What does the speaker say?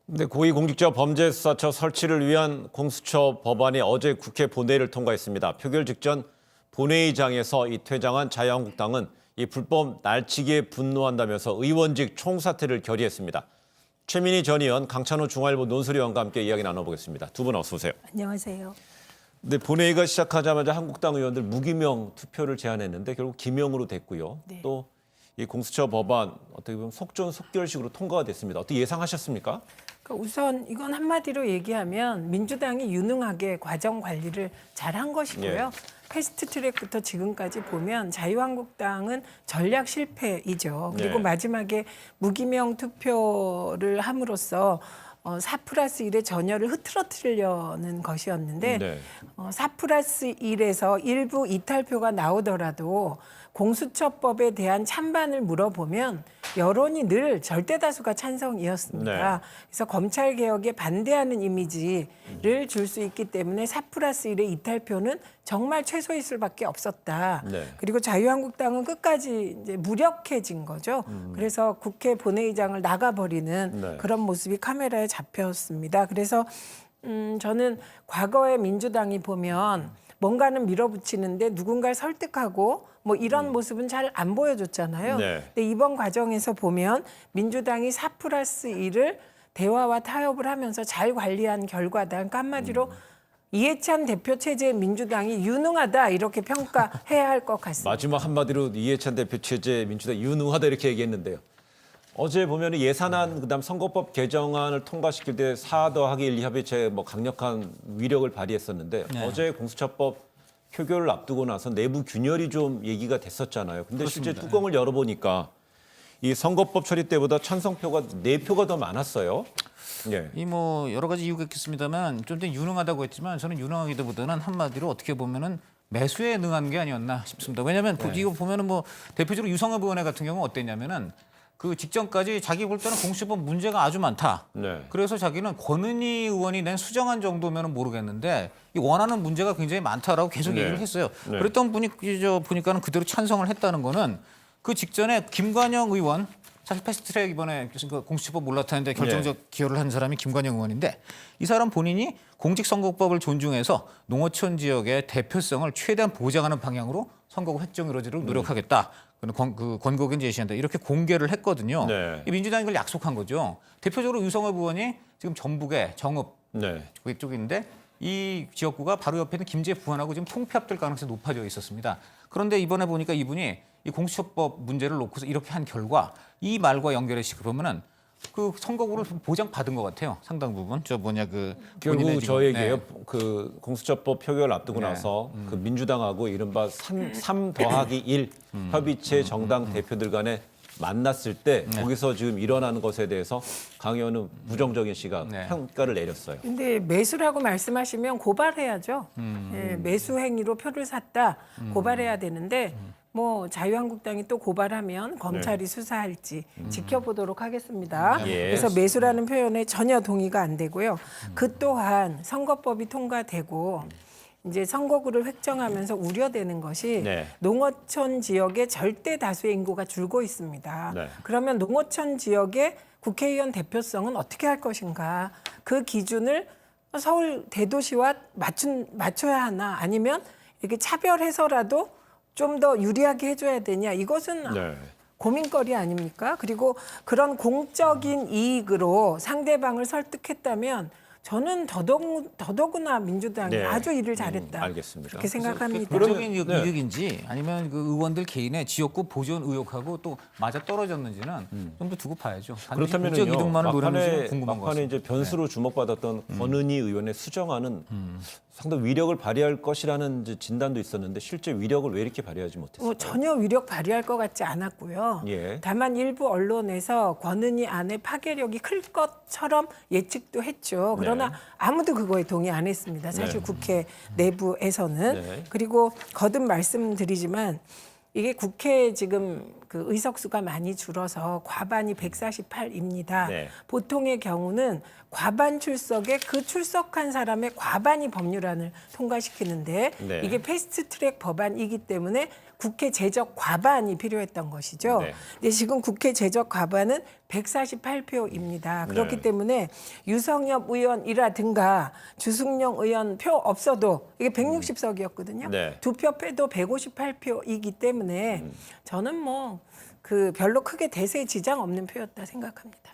근데 고위공직자 범죄수사처 설치를 위한 공수처 법안이 어제 국회 본회의를 통과했습니다. 표결 직전 본회의장에서 이 퇴장한 자유한국당은 이 불법 날치기에 분노한다면서 의원직 총사퇴를 결의했습니다. 최민희 전 의원, 강찬호 중앙일보 논설위원과 함께 이야기 나눠보겠습니다. 두 분 어서 오세요. 안녕하세요. 근데 본회의가 시작하자마자 한국당 의원들 무기명 투표를 제안했는데 결국 기명으로 됐고요. 네. 또 이 공수처 법안 어떻게 보면 속전속결식으로 통과가 됐습니다. 어떻게 예상하셨습니까? 그러니까 우선 이건 한마디로 얘기하면 민주당이 유능하게 과정 관리를 잘한 것이고요. 예. 패스트트랙부터 지금까지 보면 자유한국당은 전략 실패이죠. 그리고 네. 마지막에 무기명 투표를 함으로써 4+1의 전열을 흐트러뜨리려는 것이었는데 네. 4+1에서 일부 이탈표가 나오더라도 공수처법에 대한 찬반을 물어보면 여론이 늘 절대다수가 찬성이었습니다. 네. 그래서 검찰개혁에 반대하는 이미지를 줄 수 있기 때문에 4+1의 이탈표는 정말 최소일 수밖에 없었다. 네. 그리고 자유한국당은 끝까지 이제 무력해진 거죠. 그래서 국회 본회의장을 나가버리는 네. 그런 모습이 카메라에 잡혔습니다. 그래서 저는 과거에 민주당이 보면 뭔가는 밀어붙이는데 누군가를 설득하고 뭐 이런 모습은 잘 안 보여줬잖아요. 네. 근데 이번 과정에서 보면 민주당이 4+1을 대화와 타협을 하면서 잘 관리한 결과다. 그러니까 한마디로 이해찬 대표 체제의 민주당이 유능하다 이렇게 평가해야 할 것 같습니다. 마지막 한마디로 이해찬 대표 체제 민주당 유능하다 이렇게 얘기했는데요. 어제 보면 예산안 그다음 선거법 개정안을 통과시킬 때 4 더하기 1 협의체 뭐 강력한 위력을 발휘했었는데 네. 어제 공수처법 표결을 앞두고 나서 내부 균열이 좀 얘기가 됐었잖아요. 근데 실제 그렇습니다. 뚜껑을 열어보니까 이 선거법 처리 때보다 찬성표가 4표가 더 많았어요. 예. 이 뭐 여러 가지 이유가 있겠습니다만 좀 더 유능하다고 했지만 저는 유능하기보다는 한마디로 어떻게 보면은 매수에 능한 게 아니었나 싶습니다. 왜냐하면 이거 보면은 뭐 대표적으로 유성엽 의원 같은 경우 어땠냐면은 그 직전까지 자기 볼 때는 공수처법 문제가 아주 많다. 네. 그래서 자기는 권은희 의원이 낸 수정안 정도면 모르겠는데 이 원하는 문제가 굉장히 많다라고 계속 네. 얘기를 했어요. 네. 그랬던 분이 보니까는 그대로 찬성을 했다는 거는 그 직전에 김관영 의원 사실 패스트트랙 이번에 공수처법 올라타는데 결정적 기여를 한 사람이 김관영 의원인데 이 사람 본인이 공직선거법을 존중해서 농어촌 지역의 대표성을 최대한 보장하는 방향으로 선거구 획정 이루어지도록 노력하겠다. 그 권고견 제시한다. 이렇게 공개를 했거든요. 네. 이 민주당이 그걸 약속한 거죠. 대표적으로 유성엽 의원이 지금 전북의 정읍 네. 쪽인데 이 지역구가 바로 옆에 있는 김제 부안하고 지금 통폐합될 가능성이 높아져 있었습니다. 그런데 이번에 보니까 이분이 이 공수처법 문제를 놓고서 이렇게 한 결과 이 말과 연결해서 그러면은 그 선거구를 보장받은 것 같아요. 상당 부분. 결국 저 얘기예요. 네. 그 공수처법 표결 앞두고 네. 나서 그 민주당하고 이른바 3 더하기 1 협의체 정당 대표들 간에 만났을 때 거기서 지금 일어나는 것에 대해서 강 의원은 부정적인 시각, 네. 평가를 내렸어요. 근데 매수라고 말씀하시면 고발해야죠. 예, 매수 행위로 표를 샀다 고발해야 되는데 뭐 자유한국당이 또 고발하면 검찰이 수사할지 지켜보도록 하겠습니다. 예. 그래서 매수라는 표현에 전혀 동의가 안 되고요. 그 또한 선거법이 통과되고 이제 선거구를 획정하면서 우려되는 것이 네. 농어촌 지역의 절대 다수의 인구가 줄고 있습니다. 네. 그러면 농어촌 지역의 국회의원 대표성은 어떻게 할 것인가? 그 기준을 서울 대도시와 맞춰야 하나? 아니면 이렇게 차별해서라도 좀 더 유리하게 해줘야 되냐? 이것은 네. 고민거리 아닙니까? 그리고 그런 공적인 이익으로 상대방을 설득했다면 저는 더더구나 민주당이 네. 아주 일을 잘했다. 알겠습니다. 그렇게 생각합니다. 그적인 네. 이득인지 아니면 그 의원들 개인의 지역구 보존 의혹하고 또 맞아 떨어졌는지는 좀 더 두고 봐야죠. 단지 공적 그렇다면요. 이득만을 노리는지 막판에 궁금한 것 막판에 같습니다. 이제 변수로 주목받았던 권은희 의원의 수정안은 상당히 위력을 발휘할 것이라는 이제 진단도 있었는데 실제 위력을 왜 이렇게 발휘하지 못했어요? 전혀 위력 발휘할 것 같지 않았고요. 예. 다만 일부 언론에서 권은희 안의 파괴력이 클 것처럼 예측도 했죠. 그러나 네. 아무도 그거에 동의 안 했습니다. 사실 국회 내부에서는. 네. 그리고 거듭 말씀드리지만 이게 국회에 지금 그 의석수가 많이 줄어서 과반이 148입니다. 네. 보통의 경우는 과반 출석에 그 출석한 사람의 과반이 법률안을 통과시키는데 네. 이게 패스트트랙 법안이기 때문에 국회 제적 과반이 필요했던 것이죠. 네. 근데 지금 국회 제적 과반은 148표입니다. 그렇기 네. 때문에 유성엽 의원이라든가 주승용 의원 표 없어도 이게 160석이었거든요. 네. 두 표 빼도 158표이기 때문에 저는 뭐 그 별로 크게 대세에 지장 없는 표였다 생각합니다.